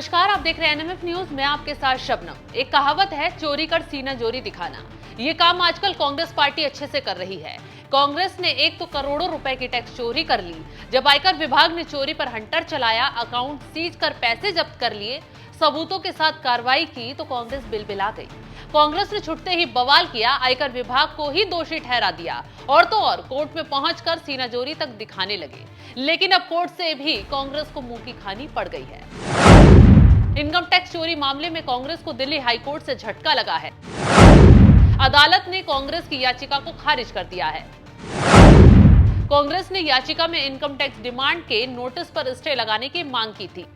नमस्कार, आप देख रहे हैं एनएमएफ न्यूज। मैं आपके साथ शबनम। एक कहावत है, चोरी कर सीना जोरी दिखाना। ये काम आजकल कांग्रेस पार्टी अच्छे से कर रही है। कांग्रेस ने एक तो करोड़ों रुपए की टैक्स चोरी कर ली। जब आयकर विभाग ने चोरी पर हंटर चलाया, अकाउंट सीज कर पैसे जब्त कर लिए, सबूतों के साथ कार्रवाई की तो कांग्रेस बिलबिला गई। कांग्रेस ने छुटते ही बवाल किया, आयकर विभाग को ही दोषी ठहरा दिया और तो और कोर्ट में पहुंचकर सीनाजोरी तक दिखाने लगे। लेकिन अब कोर्ट से भी कांग्रेस को मुंह की खानी पड़ गई है। इनकम टैक्स चोरी मामले में कांग्रेस को दिल्ली हाईकोर्ट से झटका लगा है। अदालत ने कांग्रेस की याचिका को खारिज कर दिया है। कांग्रेस ने याचिका में इनकम टैक्स डिमांड के नोटिस पर स्टे लगाने की मांग की थी।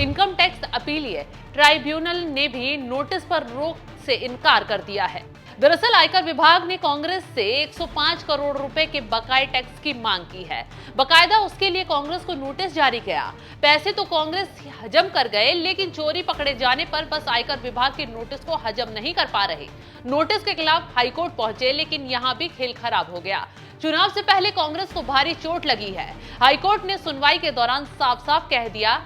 इनकम टैक्स अपीलीय ट्राइब्यूनल ने भी नोटिस पर रोक से इनकार कर दिया है। दरअसल आयकर विभाग ने कांग्रेस से 105 करोड़ रुपए के बकाये टैक्स की मांग की है। बकायदा उसके लिए कांग्रेस को नोटिस जारी किया। पैसे तो कांग्रेस हजम कर गए, लेकिन चोरी पकड़े जाने पर बस आयकर विभाग के नोटिस को हजम नहीं कर पा रहे। नोटिस के खिलाफ हाईकोर्ट पहुंचे, लेकिन यहां भी खेल खराब हो गया। चुनाव से पहले कांग्रेस को भारी चोट लगी है। हाईकोर्ट ने सुनवाई के दौरान साफ साफ कह दिया,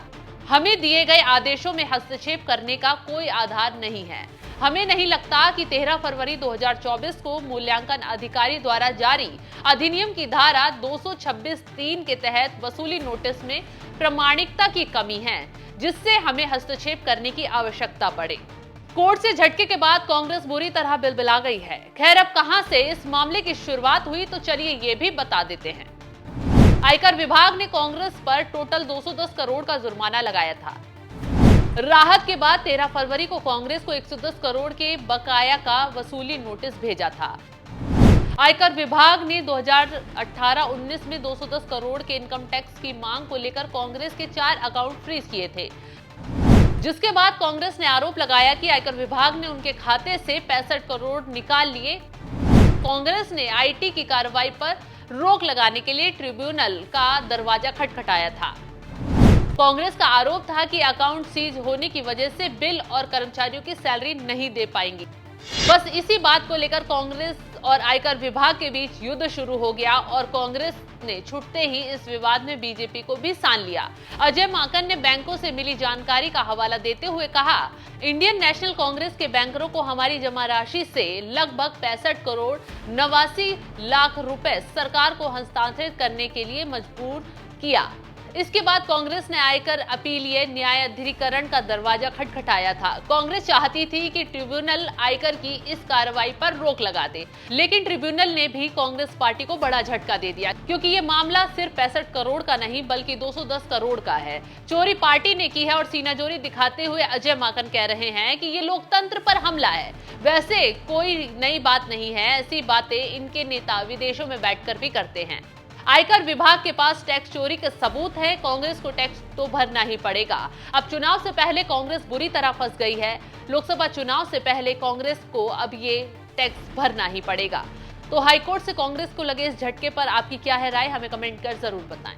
हमें दिए गए आदेशों में हस्तक्षेप करने का कोई आधार नहीं है। हमें नहीं लगता कि 13 फरवरी 2024 को मूल्यांकन अधिकारी द्वारा जारी अधिनियम की धारा 226(3) के तहत वसूली नोटिस में प्रामाणिकता की कमी है, जिससे हमें हस्तक्षेप करने की आवश्यकता पड़े। कोर्ट से झटके के बाद कांग्रेस बुरी तरह बिलबिला गई है। खैर, अब कहां से इस मामले की शुरुआत हुई, तो चलिए ये भी बता देते हैं। आयकर विभाग ने कांग्रेस पर टोटल 210 करोड़ का जुर्माना लगाया था। राहत के बाद 13 फरवरी को कांग्रेस को 110 करोड़ के बकाया का वसूली नोटिस भेजा था। आयकर विभाग ने 2018-19 में 210 करोड़ के इनकम टैक्स की मांग को लेकर कांग्रेस के 4 अकाउंट फ्रीज किए थे, जिसके बाद कांग्रेस ने आरोप लगाया कि आयकर विभाग ने उनके खाते से 65 करोड़ निकाल लिए। कांग्रेस ने आईटी की कार्रवाई पर रोक लगाने के लिए ट्रिब्यूनल का दरवाजा खटखटाया था। कांग्रेस का आरोप था कि अकाउंट सीज होने की वजह से बिल और कर्मचारियों की सैलरी नहीं दे पाएंगी। बस इसी बात को लेकर कांग्रेस और आयकर विभाग के बीच युद्ध शुरू हो गया और कांग्रेस ने छुटते ही इस विवाद में बीजेपी को भी सान लिया। अजय माकन ने बैंकों से मिली जानकारी का हवाला देते हुए कहा, इंडियन नेशनल कांग्रेस के बैंकरों को हमारी जमा राशि से लगभग 65 करोड़ 89 लाख रुपए सरकार को हस्तांतरित करने के लिए मजबूर किया। इसके बाद कांग्रेस ने आयकर अपीलीय न्यायाधिकरण का दरवाजा खटखटाया था। कांग्रेस चाहती थी कि ट्रिब्यूनल आयकर की इस कार्रवाई पर रोक लगा दे, लेकिन ट्रिब्यूनल ने भी कांग्रेस पार्टी को बड़ा झटका दे दिया, क्योंकि ये मामला सिर्फ 65 करोड़ का नहीं बल्कि 210 करोड़ का है। चोरी पार्टी ने की है और सीनाजोरी दिखाते हुए अजय माकन कह रहे हैं कि ये लोकतंत्र पर हमला है। वैसे कोई नई बात नहीं है, ऐसी बातें इनके नेता विदेशों में बैठकर भी करते हैं। आयकर विभाग के पास टैक्स चोरी के सबूत है, कांग्रेस को टैक्स तो भरना ही पड़ेगा। अब चुनाव से पहले कांग्रेस बुरी तरह फंस गई है। लोकसभा चुनाव से पहले कांग्रेस को अब ये टैक्स भरना ही पड़ेगा। तो हाईकोर्ट से कांग्रेस को लगे इस झटके पर आपकी क्या है राय, हमें कमेंट कर जरूर बताएं।